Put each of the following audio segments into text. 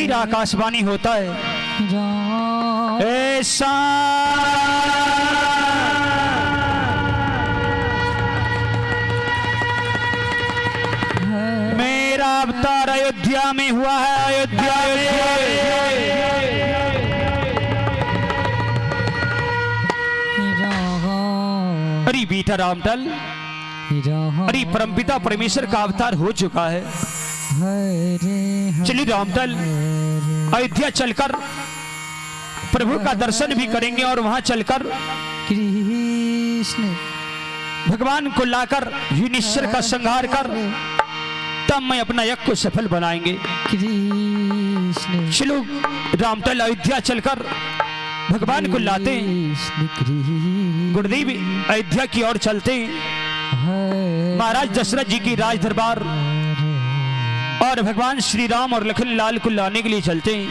फिर आकाशवाणी होता है, ऐसा मेरा अवतार अयोध्या में हुआ है, अयोध्या अरे बेटा रामदल, अरे परमपिता परमेश्वर का अवतार हो चुका है। चलिए रामदल, अयोध्या चलकर प्रभु का दर्शन भी करेंगे और वहां चलकर कृष्ण भगवान को लाकर युनिश्वर का संहार कर तब मैं अपना यज्ञ को सफल बनाएंगे। कृष्ण चलो रामदल, अयोध्या चलकर भगवान को लाते हैं। गुरुदेव अयोध्या की ओर चलते हैं। महाराज दशरथ जी की राज दरबार और भगवान श्री राम और लखन लाल को लाने के लिए चलते हैं।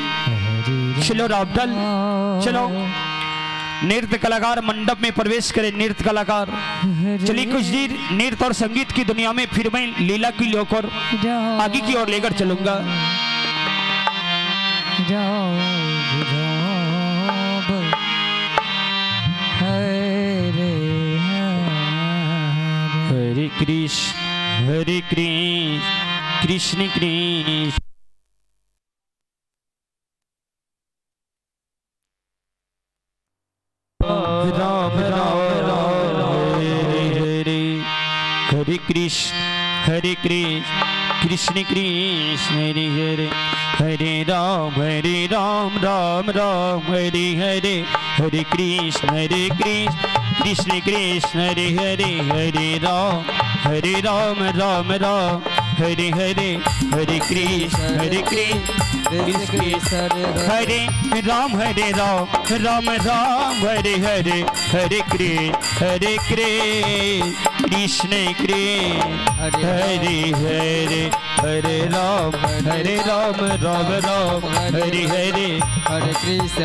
चलो रामदल, चलो नृत्य कलाकार मंडप में प्रवेश करें। नृत्य कलाकार, चलिए कुछ देर नृत्य और संगीत की दुनिया में फिर मैं लीला की लेकर आगे की ओर लेकर चलूंगा। हरे कृष्ण हरे कृष्ण कृष्ण कृष्ण राम राम राम हरे हरे, हरे कृष्ण कृष्ण कृष्ण हरे हरे, हरे राम राम राम हरे हरे, हरे कृष्ण कृष्ण कृष्ण हरे हरे, हरे राम राम राम हरे हरे, हरे कृष्ण कृष्ण हरे राम राम राम हरे हरे, हरे कृष्ण कृष्ण हरे हरे, हरे राम राम राम हरे हरे, हरे कृष्ण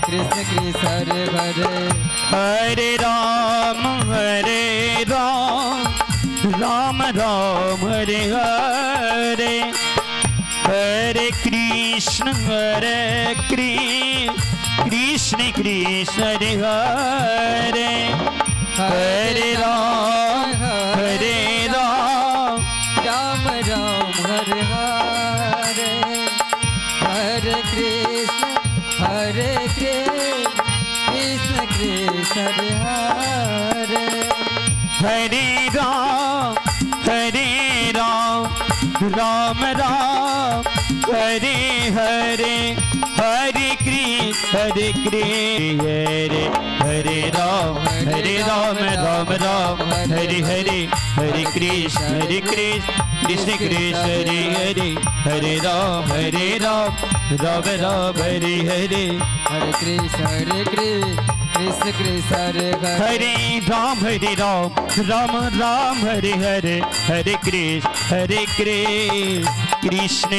कृष्ण कृष्ण हरे हरे, हरे राम राम राम हरे हरे, हरे कृष्ण कृष्ण कृष्ण हरे हरे, हरे राम राम राम हरे हरे, हरे कृष्ण कृष्ण कृष्ण हरे हरे, हरे राम राम राम हरे हरे, हरे कृष्ण हरे राम राम राम हरे हरे, हरे कृष्ण कृष्ण कृष्ण हरे हरे, हरे राम राम राम हरे हरे, हरे कृष्ण कृष्ण कृष्ण हरे हरे राम राम राम हरे हरे, हरे कृष्ण कृष्ण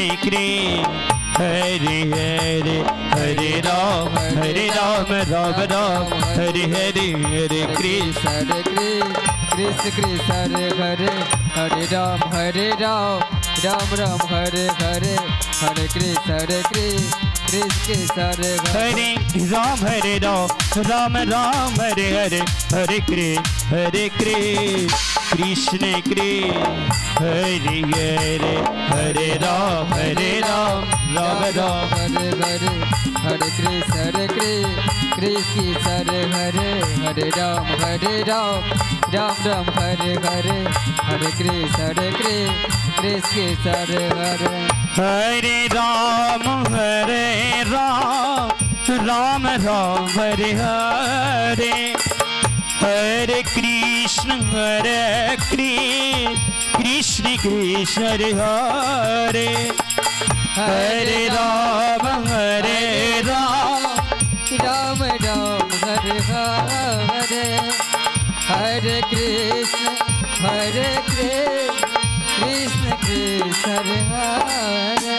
हरे हरे, हरे राम राम राम हरे हरे, हरे कृष्ण कृष्ण कृष्ण हरे हरे, हरे राम राम राम हरे हरे, हरे कृष्ण कृष्ण हरे हरे राम राम हरे हरे, हरे कृष्ण हरे हरे, हरे राम राम राम हरे हरे, हरे कृष्ण कृष्ण हरे हरे, हरे राम राम हरे हरे, हरे कृष्ण कृष्ण हरे हरे, हरे राम राम हरे हरे, हरे कृष्ण कृष्ण कृष्ण हरे हरे, हरे राम राम राम हरे हरे, हरे कृष्ण कृष्ण कृष्ण हरे हरे,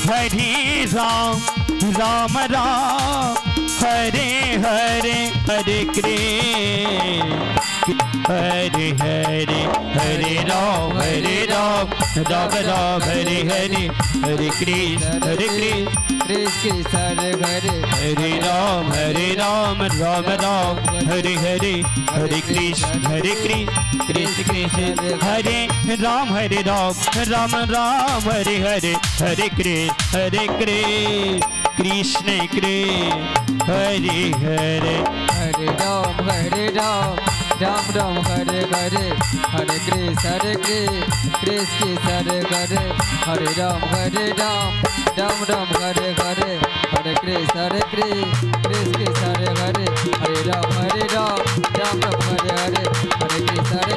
हरे राम राम हरे हरे, हरे कृष्ण हरे हरे, हरे राम राम राम राम हरे हरे हरे कृष्ण कृष्ण हरे राम राम राम हरे हरे हरे कृष्ण कृष्ण कृष्ण हरे राम राम राम हरे हरे हरे कृष्ण कृष्ण हरे हरे हरे राम राम राम हरे हरे हरे कृष्ण कृष्ण हरे हरे हरे राम राम राम हरे हरे हरे कृष्ण कृष्ण हरे हरे हरे राम राम राम हरे हरे हरे कृष्ण कृष्ण हरे हरे हरे राम राम राम हरे हरे हरे कृष्ण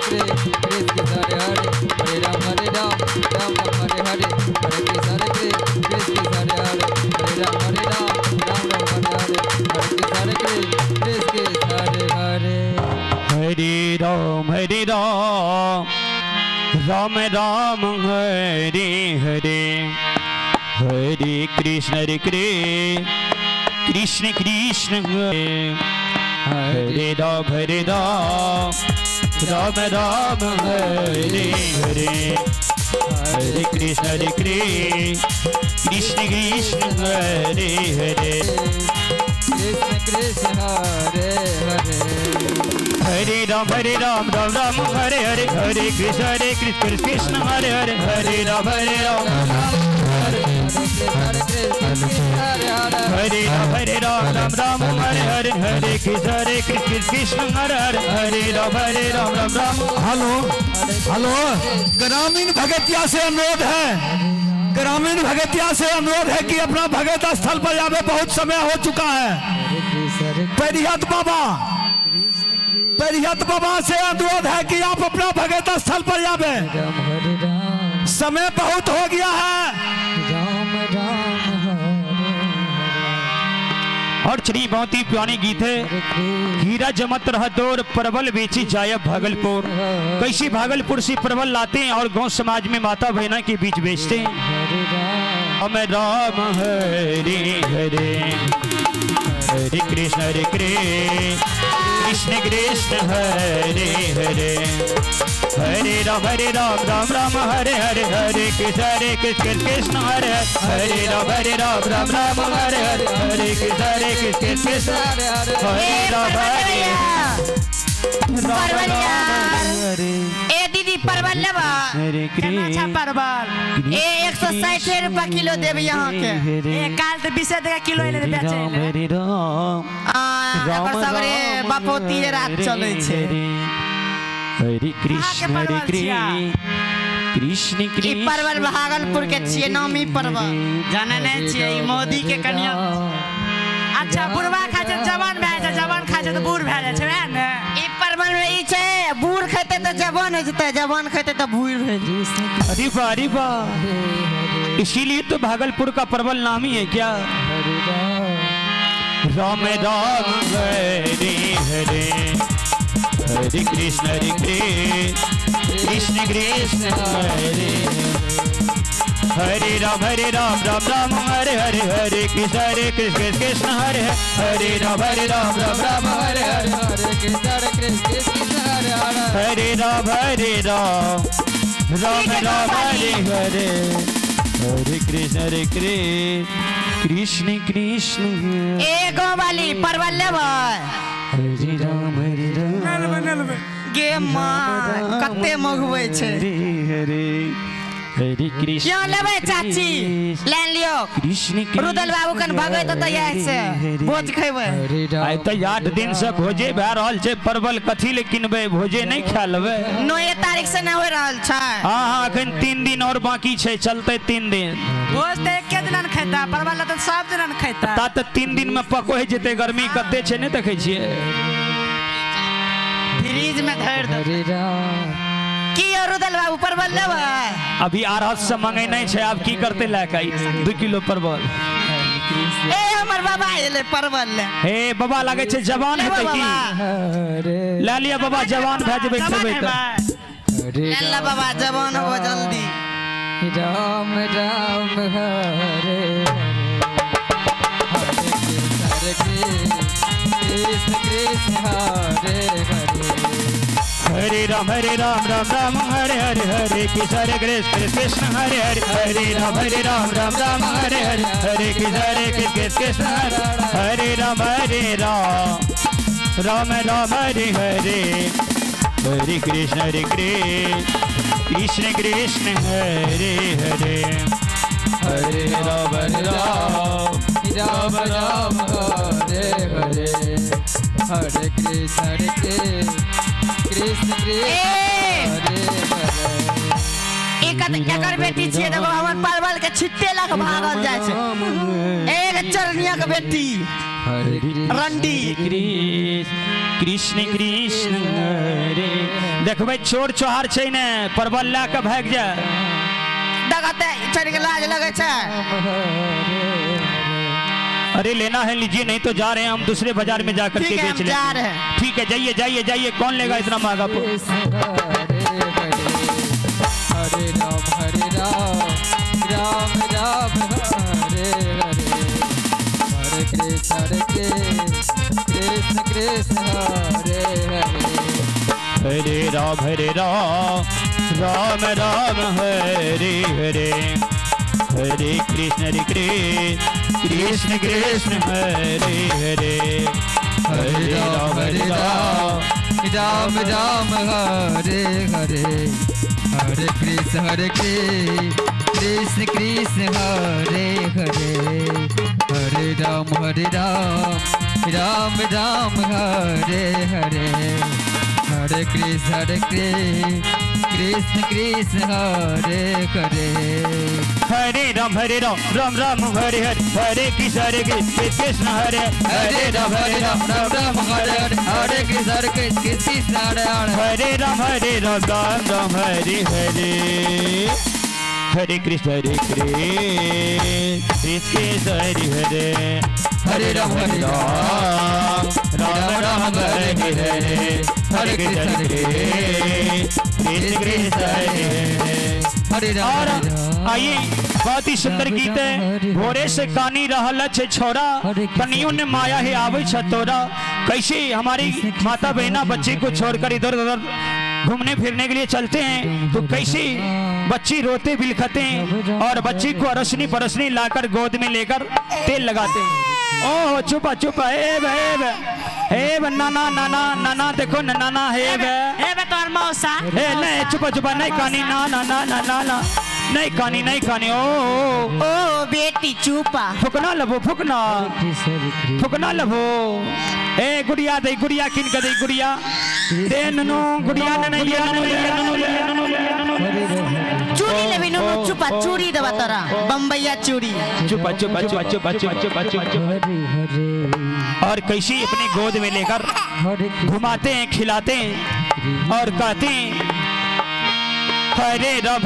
कृष्ण हरे हरे हरे राम राम राम हरे हरे हरे कृष्ण कृष्ण हरे हरे हरे राम राम राम हरे हरे हरे कृष्ण कृष्ण कृष्ण हरे राम राम राम हरे हरे हरे कृष्ण कृष्ण कृष्ण हरे हरे कृष्ण कृष्ण हरे हरे हरे राम राम राम हरे हरे हरे कृष्ण कृष्ण हरे हरे हरे राम हरे राम राम राम हरे हरे हरे कृष्ण कृष्ण हरे हरे हरे राम राम। हेलो ग्रामीण भगतिया से अनुरोध है, ग्रामीण भगतिया से अनुरोध है कि अपना भगत स्थल पर जावे, बहुत समय हो चुका है। परिहत बाबा से अनुरोध है कि आप अपना भगत स्थल पर जावे, समय बहुत हो गया है। और श्री बहुत ही प्यारी गीत है। हीरा जमत रह दौर परवल बेची जाय भागलपुर। कैसी भागलपुर से परवल लाते हैं और गांव समाज में माता बहना के बीच बेचते हैं। हम राम हरे हरे हरे कृष्ण कृष्ण कृष्ण हरे हरे हरे राम राम राम हरे हरे हरे कृष्ण कृष्ण हरे हरे राम राम राम हरे हरे हरे कृष्ण कृष्ण हरे राम ए दीदी परवल लेबा कितना अच्छा परवल ए 160 रुपया किलो देब यहाँ के काल तो 20 टका किलो ले बेचे हरे राम एकर सबरे बापोती रात चलै छै। हरे कृष्ण कृष्ण ई परवल भागलपुर के छियै, नामी परवल जाने नहीं छियै ई मोदी के कन्या। अच्छा बुढ़वा खाय छै जवान भए जाइ छै, जवान खाय छै तो बूढ़ भए जाइ छै वएह ने। ई परवल में ई छै बूढ़ खेते तो जवान हो जेतै, जवान खेते तो बूढ़ हो जेतै। अरे वाह, इसीलिए तो भागलपुर का परवल नामी है क्या। राम राम हरे हरे हरे कृष्ण कृष्ण कृष्ण हरे हरे राम राम राम हरे हरे हरे कृष्ण कृष्ण हरे हरे राम राम राम हरे हरे हरे कृष्ण कृष्ण हरे हरे हरे राम राम राम हरे हरे हरे कृष्ण कृष्ण कृष्ण ए गाँव वाली परवल लेबै हरे राम गे माँ कते मगबै छै। हरे हरे कृष्ण क्यों लेबै चाची लाइन लियो कृष्ण रुदल बाबू कन भगत तो यही से भोज खेबै। आइ तो 8 दिन से भोजे भए रहल छै, परवल कथी ले किनबै, भोजे नहीं खा लेबै। 9 तारीख से न हो रहल छै। हाँ अखन 3 दिन और बाकी छै, चलते 3 दिन। भोज तो एके दिन खैता, परवल तो सब दिन खैता। ता तो 3 दिन में पको है जेते, गर्मी कते छै नहीं देखे छियै। फ्रिज में धर दे। हरे राम की रुदल बाबू परवल लेबै अभी आरहत से मंगे नहीं छै, आप की करते लाके 2 किलो परवल। ए हमर बाबा एले परवल ले। हे बाबा लागे छै जवान हेतै की, हरे ले लिया बाबा जवान भए जेबै खेबै त। हरे ले बाबा जवान हो जल्दी। राम राम हरे हरे कृष्ण कृष्ण हरे हरे हरे राम राम राम हरे हरे हरे कृष्ण हरे कृष्ण कृष्ण हरे हरे हरे राम राम राम हरे हरे हरे कृष्ण हरे कृष्ण कृष्ण हरे राम राम राम हरे हरे हरे कृष्ण कृष्ण कृष्ण हरे हरे हरे राम राम राम हरे हरे हरे कृष्ण कृष्ण कृष्ण हरे हरे एकर बेटी छियै देखो हमर परवल के छिट्टे लग भागल जाइ छै एक चरनिया के बेटी हरे रंडी कृष्ण कृष्ण हरे देखबै चोर चोहार छै ने परवल ला के भाग जाए दगते चढ़ के लाज लगे छै अरे लेना है लीजिए नहीं तो जा रहे हैं हम दूसरे बाजार में जाकर के ठीक है, बेच हम लेंगे जा रहे हैं। ठीक है जाइए जाइए जाइए कौन लेगा इतना महंगा हरे राम राम राम हरे हरे हरे कृष्ण कृष्ण कृष्ण हरे हरे हरे राम राम राम हरे हरे हरे कृष्ण कृष्ण कृष्ण हरे हरे हरे राम राम राम हरे हरे हरे कृष्ण कृष्ण कृष्ण हरे हरे हरे राम राम राम हरे हरे हरे कृष्ण कृष्ण कृष्ण हरे हरे हरे राम राम राम हरे हरे हरे कृष्ण कृष्ण हरे हरे राम राम राम हरे हरे हरे कृष्ण कृष्ण हरे हरे हरे राम राम राम हरे हरे हरे कृष्ण कृष्ण हरे हरे हरे राम राम राम हरे हरे हरे कृष्ण कृष्ण हरे हरे और राम आइए बहुत ही सुंदर गीत है भोरे से कानी रहल छे छोरा कनियों ने माया है आवे छतोरा कैसे हमारी माता बहना बच्चे को छोड़कर इधर उधर घूमने फिरने के लिए चलते हैं तो कैसे बच्ची रोते बिलखते हैं और बच्ची को अरसनी परसनी लाकर गोद में लेकर तेल लगाते हैं ओह चुपा चुपा हे नाना नाना नाना देखो नाना हे बे तोर मौसा ए नहीं चुपा चुपा नहीं कानी ना ना ना ना ना ना नहीं कानी ओ ओ बेटी चुपा फुकना लबो ए गुड़िया दे गुड़िया किन का दे गुड़िया दे ननो गुड़िया ननैया चूड़ी लेबी नो चुपा चूड़ी देबा तोरा बम्बैया चूड़ी चुपा और कैसी अपनी गोद में लेकर घुमाते हैं खिलाते हैं और कहते हैं हरे Ram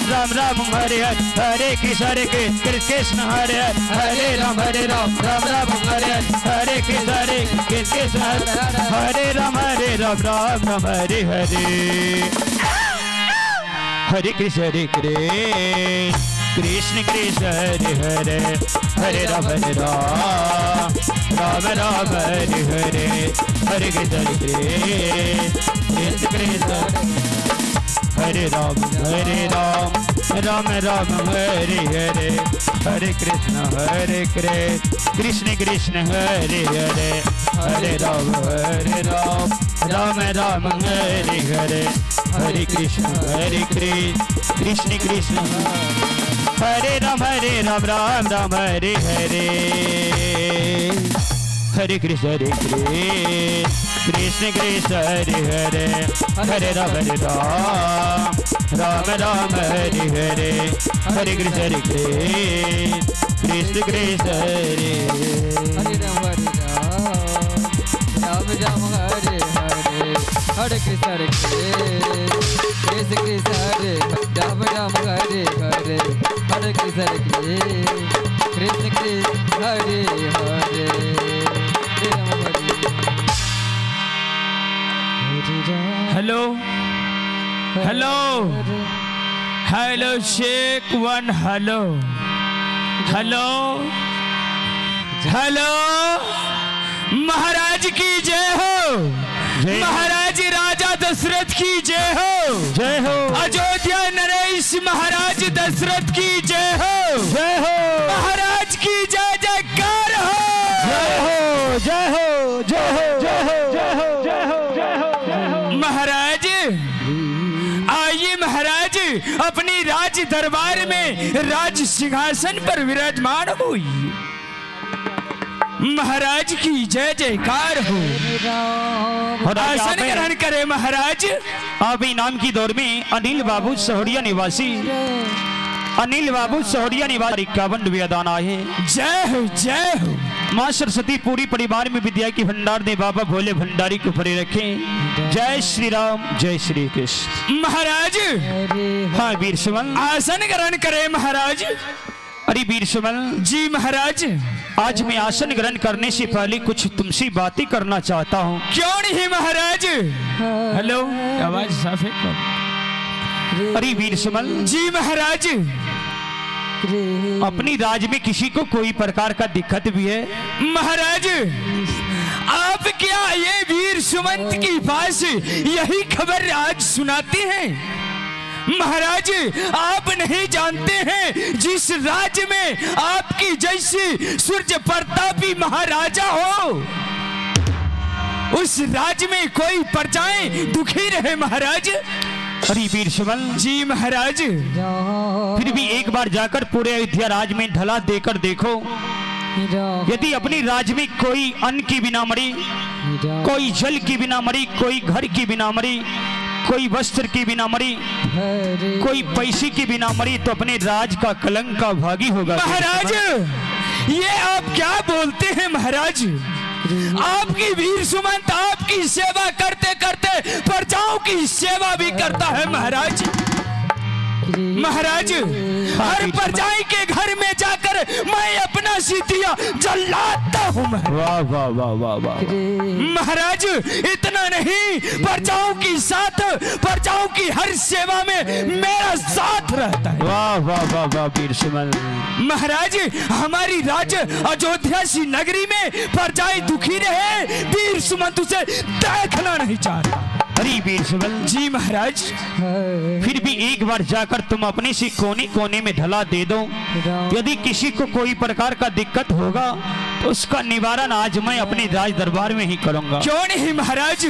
Ram Ram Hare Hare Hare Krishna Krishna Hare Hare Ram Ram Ram Hare Hare Krishna Krishna Hare Ram Ram Ram Hare Hare Hare Krishna Krishna Krishna Hare Hare Hare Ram Ram Ram Hare Hare Hare Krishna Krishna Hare Ram Ram Ram Hare Hare Hare Krishna Krishna Krishna Hare Hare Hare Ram Ram Ram Hare Hare Hare Krishna Krishna Krishna Hare Ram Ram Ram Hare Hare Hare Krishna Krishna Krishna Hare Hare Hare Ram Ram Ram Hare Hare Hare Krishna Krishna Krishna Hare Hare Ram Ram Hare Hare Hare Krishna Krishna Krishna Hare Ram Hare Hare Hare Krishna Krishna Krishna Hare Hare Hare Ram hello hello check one hello महाराज की जय हो जय हो। महाराज राजा दशरथ की जय हो। जय हो अयोध्या नरेश महाराज दशरथ की जय हो। जय हो महाराज की जय जयकार हो। जय हो जय हो जय हो जय हो जय हो जय हो जय हो जय हो। महाराज आइए महाराज अपनी राज दरबार में राज सिंहासन पर विराजमान हुई। महाराज की जय जयकार हो। और आज आसन ग्रहण करे महाराज। आप इनाम की दौर में अनिल बाबू सहोरिया निवासी अनिल बाबू सहोरिया निवासी 51 रुपया दान आए हैं। जय हो जय हो। माँ सरस्वती पूरी परिवार में विद्या की भंडार दे, बाबा भोले भंडारी को भरे रखें। जय श्री राम जय श्री कृष्ण। महाराज हाँ वीर सुमन। आसन ग्रहण करे महाराज। अरे वीर सुमन जी महाराज। आज मैं आसन ग्रहण करने से पहले कुछ तुमसे बातें करना चाहता हूँ। क्यों नहीं महाराज। हेलो आवाज साफ है। अरे वीर सुमन जी महाराज। अपनी राज में किसी को कोई प्रकार का दिक्कत भी है महाराज आप क्या ये वीर सुमंत की पास यही खबर आज सुनाते हैं। महाराज आप नहीं जानते हैं जिस राज्य में आपकी जैसी सूर्य प्रतापी महाराजा हो उस राज्य में कोई प्रजाएं दुखी रहे महाराज। अरे वीर सुमन जी महाराज। फिर भी एक बार जाकर पूरे अयोध्या राज में ढला देकर देखो। यदि अपनी राज में कोई अन्न की बिना मरी, कोई जल की बिना मरी, कोई घर की बिना मरी, कोई वस्त्र की बिना मरी, कोई पैसे की बिना मरी तो अपने राज का कलंक का भागी होगा। महाराज ये आप क्या बोलते हैं महाराज। आपकी वीर सुमंत आपकी सेवा करते करते प्रजाओं की सेवा भी करता है महाराज। महाराज हर प्रजाएं के घर में जाकर मैं अपना सिद्धिया जलाता हूँ। वाह वाह वाह वाह वाह। महाराज इतना नहीं प्रजाओं की साथ प्रजाओं की हर सेवा में मेरा साथ रहता है। वाह वाह वाह वाह वीर सुमन। महाराज हमारी राज अयोध्या सी नगरी में प्रजाएं दुखी रहे वीर सुमंत उसे देखना नहीं चाहता। अरे वीर सुमन जी महाराज। फिर भी एक बार जाकर तुम अपने से कोने कोने में ढला दे दो। यदि किसी को कोई प्रकार का दिक्कत होगा तो उसका निवारण आज मैं अपने राज दरबार में ही करूंगा। क्यों नहीं महाराज।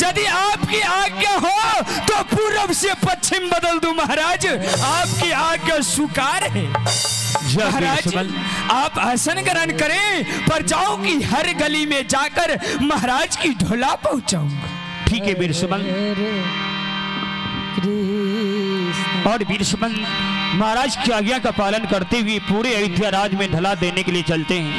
यदि आपकी आज्ञा हो तो पूर्व से पश्चिम बदल दूं महाराज। आपकी आज्ञा स्वीकार है महाराज। आप आसन ग्रहण करें प्रजाओं की हर गली में जाकर महाराज की ढोला पहुंचाऊंगा। ठीक है वीर सुमन। और वीर सुमन महाराज की आज्ञा का पालन करते हुए पूरे अयोध्या राज में ढला देने के लिए चलते हैं।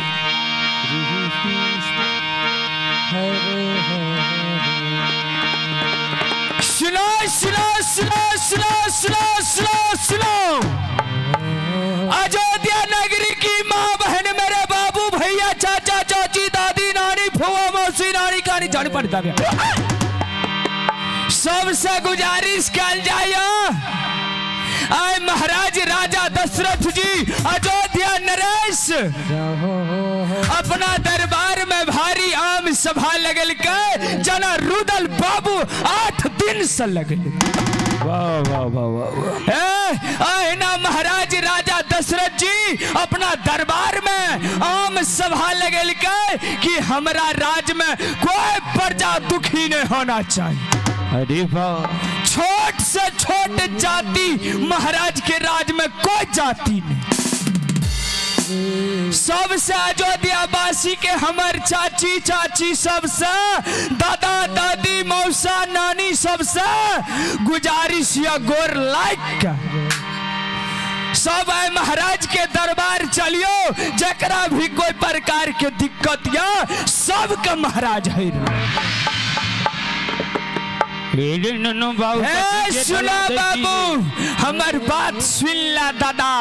सुनो सुनो सुनो सुनो सुनो सुनो सुनो। अयोध्या नगरी की माँ बहन मेरे बाबू भैया चाचा चाची दादी नानी फूफा मौसी नानी कहानी जान पड़ता गया। सबसे गुजारिश कर जाइयो आए महाराज राजा दशरथ जी अयोध्या नरेश अपना दरबार में भारी आम सभा लगल के जना रुदल बाबू 8 दिन से लगल। वाह वाह वाह वाह। ना महाराज राजा दशरथ जी अपना दरबार में आम सभा लगल के कि हमारा राज में कोई प्रजा दुखी नहीं होना चाहिए। अरे वाह। छोट से छोट जाति महाराज के राज में कोई जाति नहीं। सबसे अयोध्या वासी के हमार चाची चाची सबसे दादा दादी मौसा नानी सबसे गुजारिश या गोर लाइक का सब है महाराज के दरबार चलियो जकरा भी कोई प्रकार के दिक्कत या सबका महाराज है। सुना बाबू हमार बात सुन ला दादा।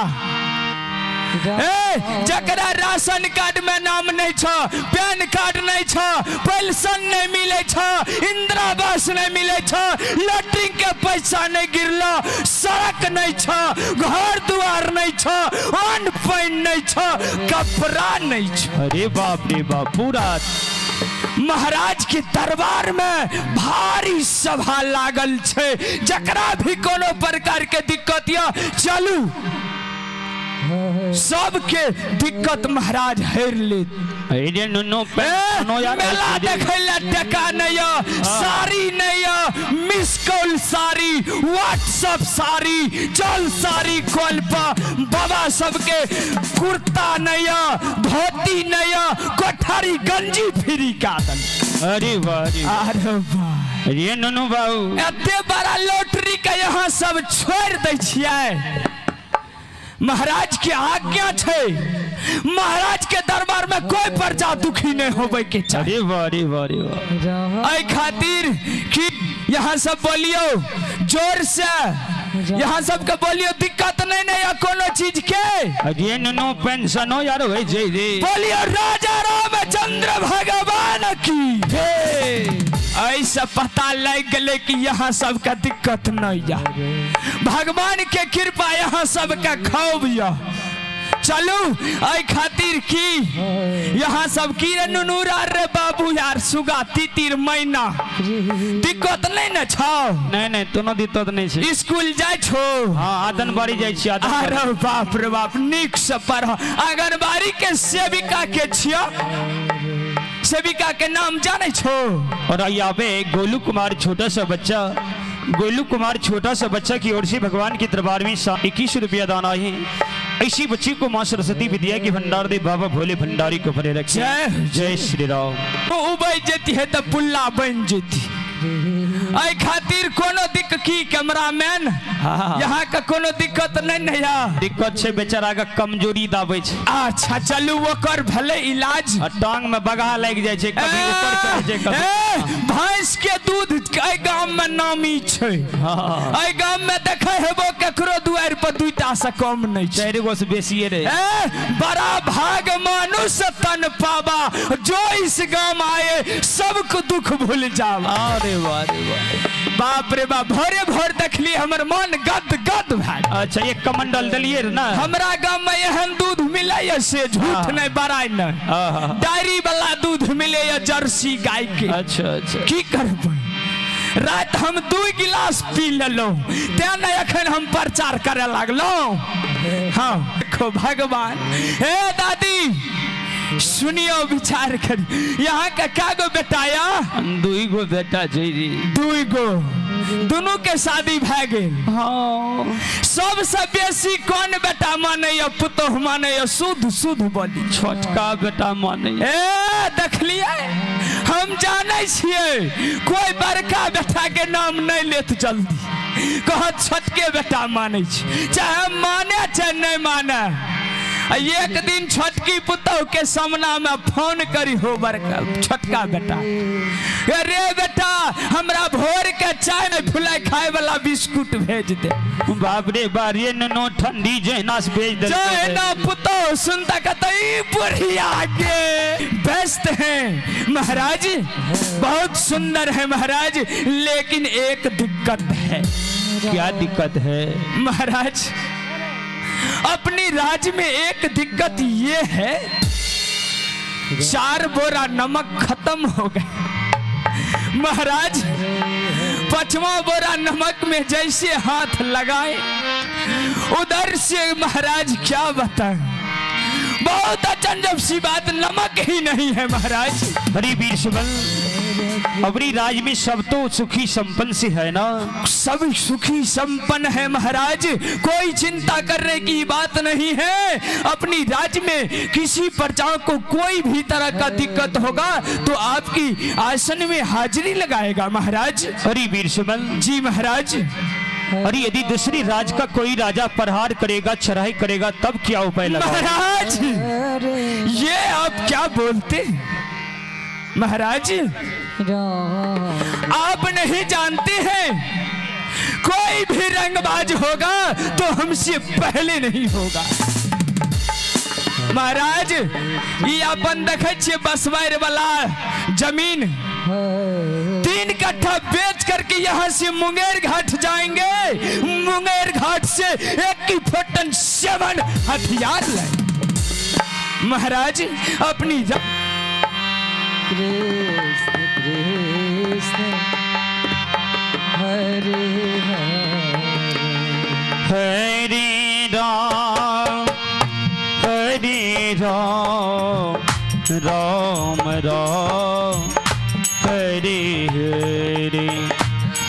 जकरा राशन कार्ड में नाम नहीं छ, पैन कार्ड नहीं छ, पेंशन नहीं मिले छ, इंदिरा आवास नहीं मिले छ, लैट्रिन के पैसा नहीं गिरला, सड़क नहीं छ, घर द्वार नहीं छ, अन्न पानी नहीं छ, कपड़ा नहीं छ। अरे बाप रे बाप। पूरा महाराज के दरबार में भारी सभा लागल छे, जकरा भी कोनो प्रकार के दिक्कत या चलू सबके दिक्कत महाराज हर ले। मेला देखे ला टका नहीं, साड़ी नहीं, miss call sari, WhatsApp sari, चल साड़ी कॉल पर बाबा सबके कुर्ता नहीं, धोती नहीं, कोठारी गंजी फ्री का दल। अरे वाह अरे वाह, ये नुनू बाबू एते बड़ा लॉटरी के यहाँ सब छोड़ दे छियै। महाराज के आज्ञा छे, महाराज के दरबार में कोई प्रजा दुखी नहीं होवे के चाहिए। अरे वाह आई खातिर कि यहाँ सब बोलियो जोर से, यहाँ सबके बोलियो दिक्कत नहीं नहीं कोनो चीज के। अरे नुनू पेंशन हो यार हो जे रे, बोलियो राजा रामचंद्र भगवान की। ऐसा पता लग गले कि यहाँ सबका दिक्कत नहीं या, भगवान के कृपा यहाँ सबका खूब या। चलू आई खातिर की यहाँ सब की रे नुनूरा रे बाबू यार सुगा तीतिर महीना दिक्कत नहीं न छो। नहीं तोनो दिक्कत नहीं छे, स्कूल जाय छो। हाँ आदनबाड़ी जाय छी। अरे बाप रे बाप, निक से पढ़। आंगनबाड़ी के सेविका के छिया, सेविका के नाम जाने छो। और यहाँ पे गोलू कुमार छोटा सा बच्चा, गोलू कुमार छोटा सा बच्चा की ओर से भगवान के दरबार में 21 रुपया दान आए हैं। ऐसी बच्ची को मां सरस्वती विद्या की भंडार दे, बाबा भोले भंडारी को भरे रखे। जय श्री राम। तो उबई जेती है तो पुल्ला बन जेती। आई खातिर कोनो दिक्कत की कैमरामैन यहाँ का कोनो दिक्कत नहीं है। दिक्कत छे बेचारा का कमजोरी दाबे छे। अच्छा चलू वो कर भले इलाज। टांग में बगा लग जाए छे, कभी ऊपर चढ़े छे कभी। भैंस के दूध आई गांव में नामी छे। आई गांव में देखे हेबो केकरो दुआर पर दुईटा से कम नहीं छे, 4 गो से बेसी रे। बड़ा भाग मनुष्य तन पावा, जो इस गांव आए सबको दुख भूल जावा। अरे वाह बाप रे बाप, भोरे भोर देखली हमर मन गद गद भाई। अच्छा ये कमंडल दलिए ना, हमरा गांव में एहन दूध मिले से झूठ नहीं बड़ाई नहीं, डायरी वाला दूध मिले जर्सी गाय के। अच्छा की करबै, रात हम 2 गिलास पी लेलो, तेने अखन हम प्रचार करे लागलो। हाँ देखो भगवान। हे दादी सुनियो विचार कर, यहाँ का क्या गो बेटा या 2 गो बेटा जी। 2 गो, दोनों के शादी भे गेल। हाँ सबसे बेसी कौन बेटा माने या पुतोह माने या शुद्ध बोली? छोटका बेटा माने। देखलिए हम जाने छिए कोई बड़का बेटा के नाम नहीं लेत जल्दी, कह छोटके बेटा माने छी, चाहे माने चाहे नहीं माने। एक दिन छोटकी पुतोह के सामना में फोन करी हो बड़का छोटका बेटा, अरे बेटा हमरा भोर के चाय में फुलाई खाए वाला बिस्कुट भेज दे। बाप रे बारे नो ठंडी जहना से भेज दे। जहना पुतोह सुनता कहते बुढ़िया के व्यस्त हैं महाराज, बहुत सुंदर है महाराज, लेकिन एक दिक्कत है। क्या दिक्कत है महाराज? अपनी राज्य में एक दिक्कत ये है, 4 बोरा नमक खत्म हो गए महाराज। 5वां बोरा नमक में जैसे हाथ लगाए उधर से महाराज क्या बताएं, बहुत अचंजब सी बात, नमक ही नहीं है महाराज। हरी वीर सुबल, अबरी राज में सब तो सुखी संपन्न से है ना? सब सुखी संपन्न है महाराज, कोई चिंता करने की बात नहीं है। अपनी राज्य में किसी प्रजा को कोई भी तरह का दिक्कत होगा तो आपकी आसन में हाजिरी लगाएगा महाराज। हरी वीर सुबल जी महाराज। अरे यदि दूसरी राज का कोई राजा प्रहार करेगा, चढ़ाई करेगा, तब क्या उपाय लगा? महाराज ये आप क्या बोलते महाराज? आप नहीं जानते हैं कोई भी रंगबाज होगा तो हमसे पहले नहीं होगा महाराज। ये अपन देखे छे बसवार वाला जमीन 3 कट्ठा बेच करके यहाँ से मुंगेर घाट जाएंगे, मुंगेर घाट से AK-47 हथियार लाए महाराज। अपनी कृष्ण हरे हरे हरे राम राम राम हरे हरे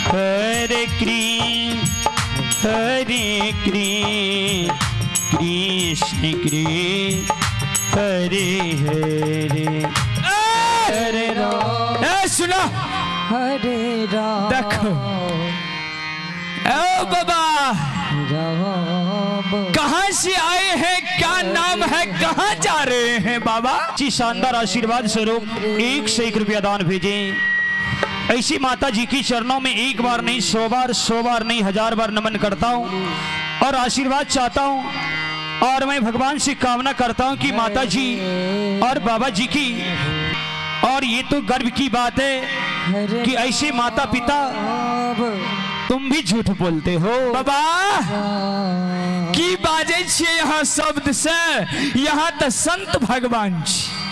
हरे कृष्ण कृष्ण हरे हरे हरे राम। ए सुनो हरे राम देखो ओ बाबा राम कहाँ से आए हैं, क्या नाम है, कहाँ जा रहे हैं बाबा? जी शानदार आशीर्वाद स्वरूप 1 से 1 रुपया दान भेजे। ऐसी माता जी की चरणों में एक बार नहीं 100 बार नहीं 1000 बार नमन करता हूँ और आशीर्वाद चाहता हूँ। और मैं भगवान से कामना करता हूँ कि माता जी और बाबा जी की, और ये तो गर्व की बात है कि ऐसे माता पिता, तुम भी झूठ बोलते हो बाबा की बाजे छे यहाँ शब्द से, यहाँ तो संत भगवान छी।